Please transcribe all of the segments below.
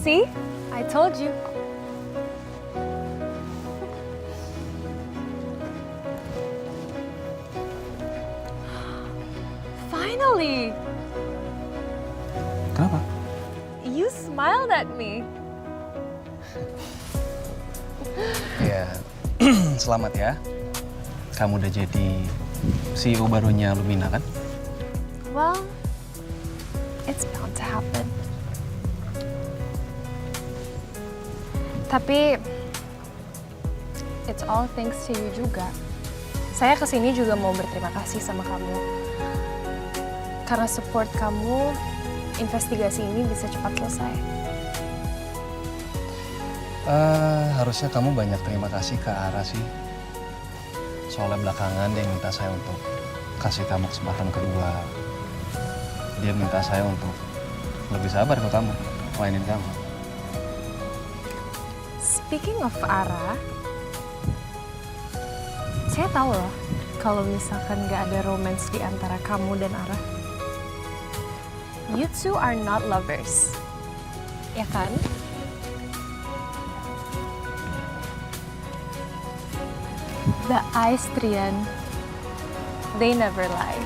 See? I told you. Finally! Kenapa? You smiled at me. Ya, selamat ya. Kamu udah jadi CEO barunya Lumina kan? Well, it's bound to happen. Tapi, it's all thanks to you juga. Saya kesini juga mau berterima kasih sama kamu. Karena support kamu, investigasi ini bisa cepat selesai. Harusnya kamu banyak terima kasih ke Ara sih. Soalnya belakangan dia minta saya untuk kasih kamu kesempatan kedua. Dia minta saya untuk lebih sabar ke kamu, mainin kamu. Speaking of Ara, saya tahu loh kalau misalkan gak ada romance di antara kamu dan Ara. You two are not lovers, ya kan? The eyes, Trian, they never lie.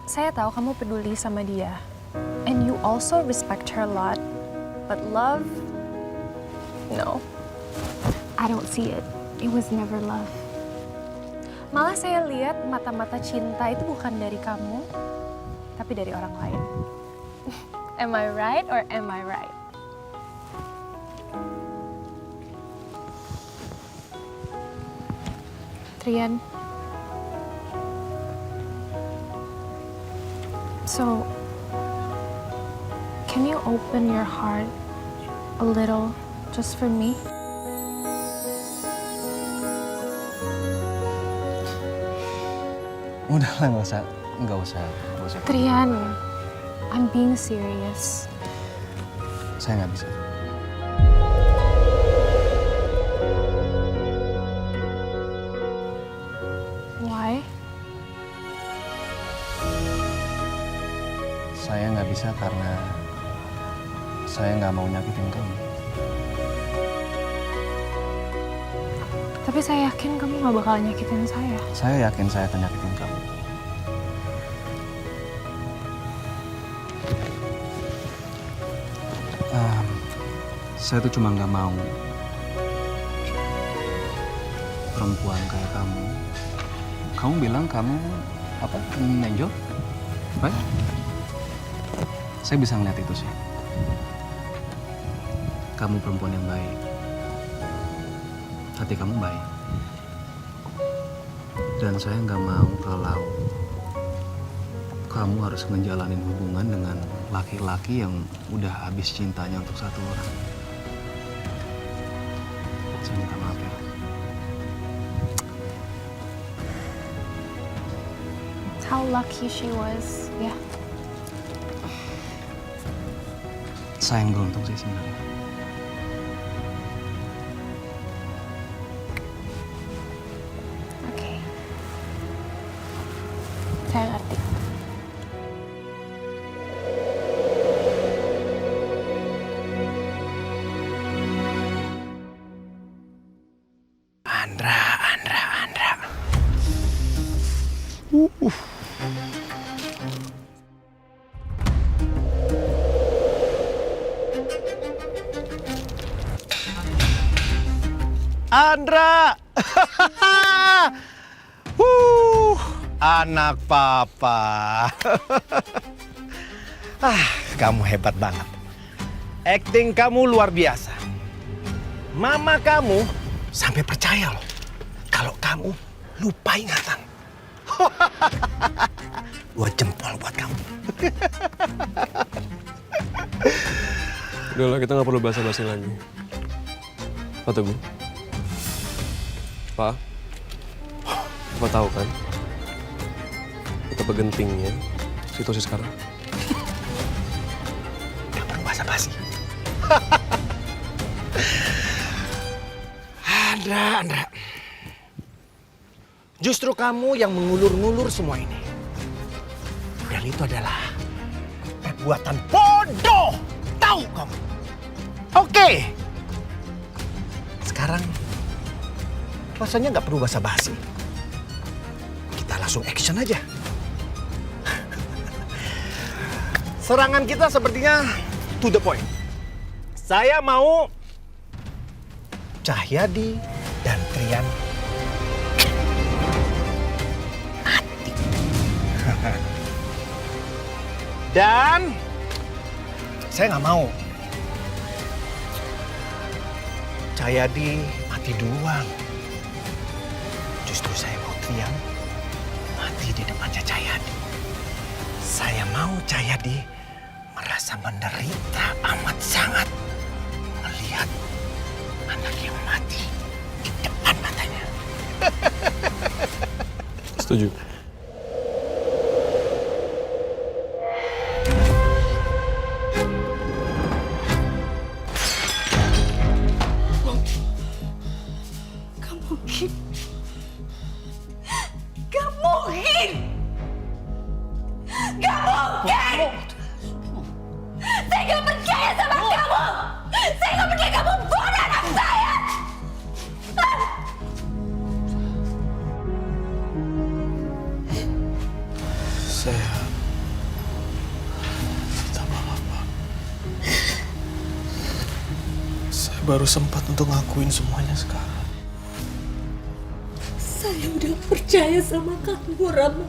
Saya tahu kamu peduli sama dia, and you also respect her a lot. But love, no, I don't see it. It was never love. Malah saya lihat mata-mata cinta itu bukan dari kamu, tapi dari orang lain. Am I right or am I right? Trian. So, can you open your heart a little just for me? Udahlah, nggak usah. Trian, I'm being serious. Saya nggak bisa. Why? Saya nggak bisa karena saya nggak mau nyakitin kamu. Tapi saya yakin kamu gak bakal nyakitin saya. Saya yakin saya akan nyakitin kamu. Saya tuh cuma nggak mau perempuan kayak kamu. Kamu bilang kamu apa? Angel? Right? Saya bisa ngeliat itu sih. Kamu perempuan yang baik. Hati kamu baik. Dan saya nggak mau kalau kamu harus ngejalanin hubungan dengan laki-laki yang udah habis cintanya untuk satu orang. Saya minta maaf ya. How lucky she was, ya. Yeah. Saya yang beruntung sih sebenarnya. Oke. Saya ngerti. Andra. Andra! Anak papa. Kamu hebat banget. Acting kamu luar biasa. Mama kamu sampai percaya loh kalau kamu lupa ingatan. 2 jempol buat kamu. Udahlah, kita nggak perlu basa-basi lagi. Pak Teguh. Pak, Bapak tahu kan betapa gentingnya situasi sekarang. Gak perlu basa-basi. Andra. Justru kamu yang mengulur-ngulur semua ini. Dan itu adalah perbuatan bodoh. Tahu kamu? Oke. Sekarang rasanya nggak perlu basa-basi. Kita langsung action aja. Serangan kita sepertinya to the point. Saya mau Cahyadi dan Trian mati. Dan saya nggak mau Cahyadi mati duluan. Justru saya mau Trian mati di depannya Cahyadi. Saya mau Cahyadi merasa menderita amat sangat melihat anaknya mati di depan matanya. Setuju. Gak mungkin. Gak mungkin. Gak mungkin. Saya gak percaya sama kamu. Saya gak percaya kamu bunuh anak saya. Saya minta maaf, Pak. Saya baru sempat untuk ngakuin semuanya sekarang. Saya udah percaya sama kamu, Rama.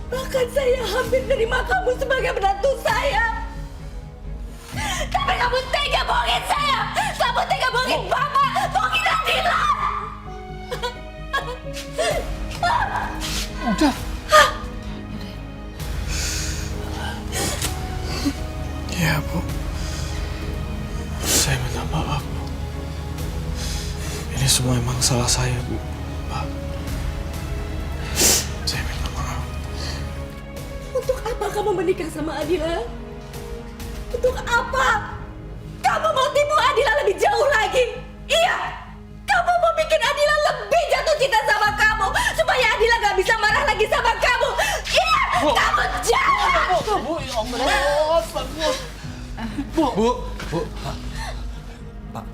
Bahkan saya hampir nerima kamu sebagai menantu saya. Tapi kamu tega bohongin saya. Kamu tega bohongin Bapak, bohongin Adila. Udah. Ya, Bu. Saya minta maaf, Bu. Ini semua emang salah saya, Bu. Pak. Saya minta maaf. Untuk apa kamu menikah sama Adila? Untuk apa? Kamu mau tipu Adila lebih jauh lagi? Iya! Kamu mau bikin Adila lebih jatuh cinta sama kamu supaya Adila gak bisa marah lagi sama kamu. Iya! Kamu jahat! Bu, Pak,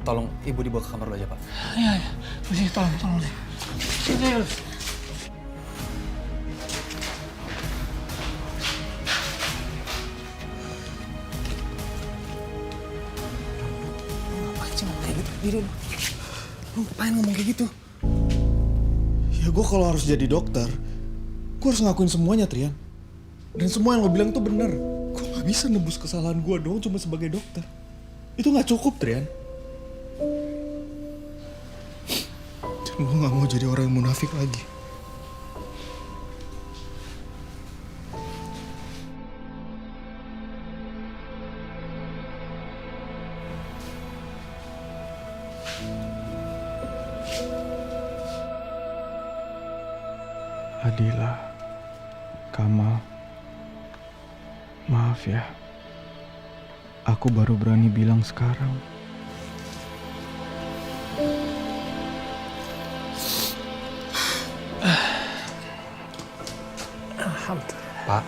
tolong ibu dibawa ke kamar dulu aja, Pak. Iya, iya. Tolong. Sini. Ngapain sih ngomong kayak gitu? Diri lu ngapain ngomong kayak gitu? Ya gue kalau harus jadi dokter, gue harus ngakuin semuanya, Trian. Dan semua yang lo bilang tuh bener. Gue gak bisa nebus kesalahan gue dong cuma sebagai dokter. Itu gak cukup, Trian. Dan gue gak mau jadi orang yang munafik lagi. Adila, Kamal, maaf ya. Aku baru berani bilang sekarang. Pak,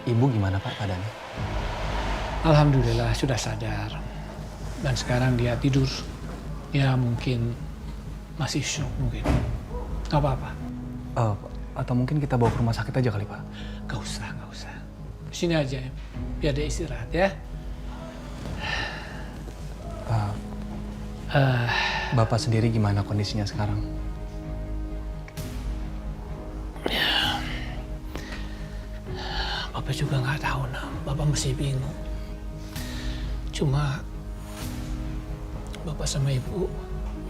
ibu gimana Pak keadaannya? Alhamdulillah sudah sadar. Dan sekarang dia tidur. Ya mungkin masih shock mungkin. Gak apa-apa. Atau mungkin kita bawa ke rumah sakit aja kali Pak? Gak usah. Sini aja, biar dia istirahat ya. Bapak sendiri gimana kondisinya sekarang? Bapak juga nggak tahu, nah. Bapak masih bingung. Cuma Bapak sama Ibu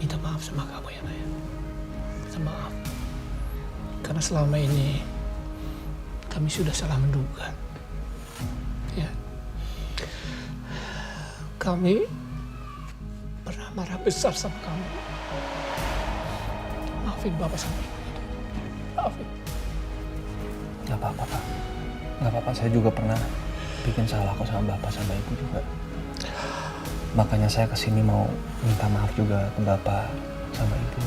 minta maaf sama kamu ya, Naya. Minta maaf. Karena selama ini kami sudah salah menduga. Ya. Kami pernah marah besar sama kamu. Maafin Bapak sama Ibu. Maafin. Gak apa-apa Pak. Gak apa-apa, saya juga pernah bikin salah kok sama Bapak sama Ibu juga. Makanya saya kesini mau minta maaf juga ke Bapak sama Ibu.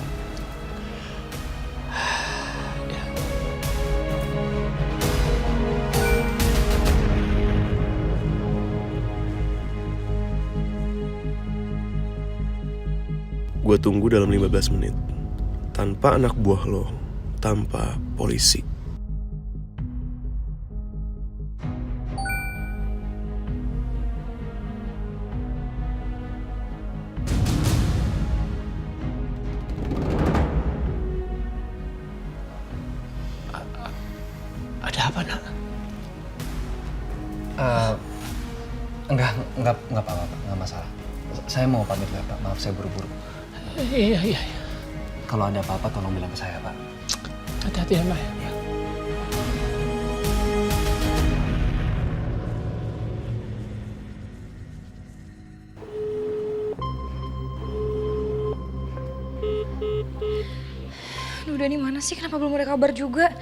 gue tunggu dalam 15 menit. Tanpa anak buah lo, tanpa polisi. Ada apa, nak? Enggak apa-apa, Pak. Enggak masalah. Saya mau pamit ya, Pak. Maaf, saya buru-buru. Iya. Kalau ada apa-apa, tolong bilang ke saya, Pak. Hati-hati ya, Mak. Ya. Aduh, Dani mana sih? Kenapa belum ada kabar juga?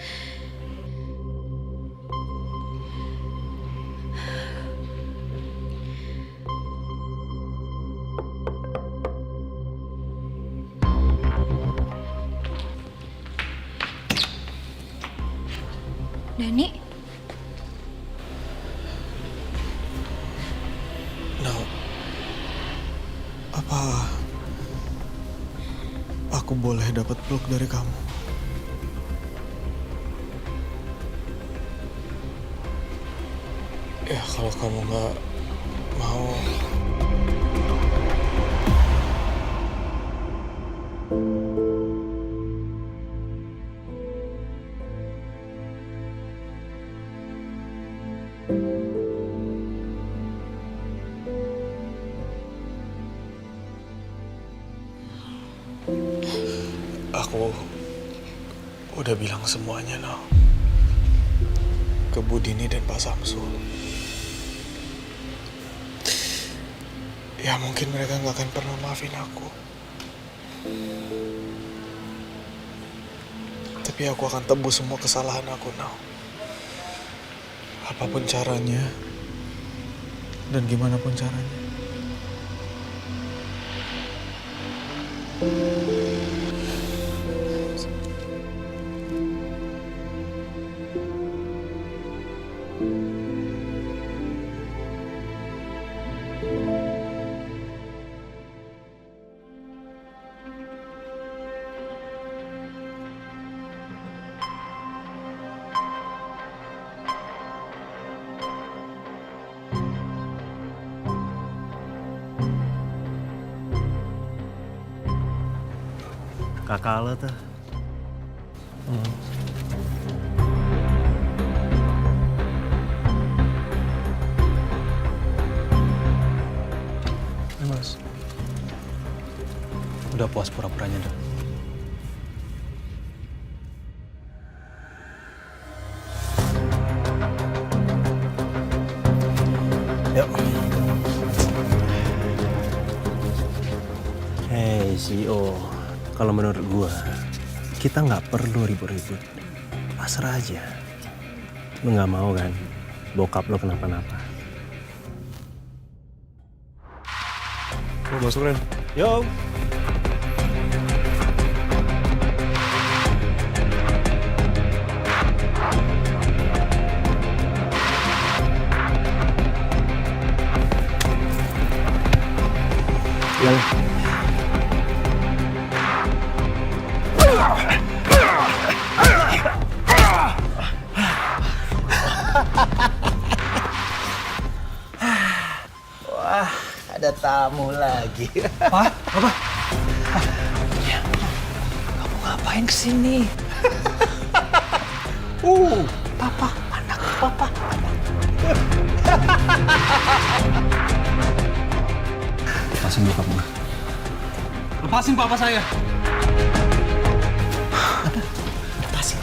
Dani? No. Apa aku boleh dapat peluk dari kamu? Ya kalau kamu nggak mau. Aku udah bilang semuanya, no. Ke Bu Dini dan Pak Samsul. Ya mungkin mereka nggak akan pernah maafin aku. Tapi aku akan tebus semua kesalahan aku, no. Apapun caranya dan gimana pun caranya. Kakak lo tuh. Mas. Udah puas pura-puranya, Dok. Yuk. Hei CEO, kalau menurut gua, kita nggak perlu ribut-ribut. Pasrah aja. Lu nggak mau kan, bokap lo kenapa-napa. Lo masuk, Ren. Yo. Yang Wah, ada tamu lagi. Pak, apa? Kamu ngapain kesini? Papa, anak papa. Lepasin bokap gue. Lepasin papa saya. Lepasin.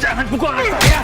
Jangan pukul anak saya.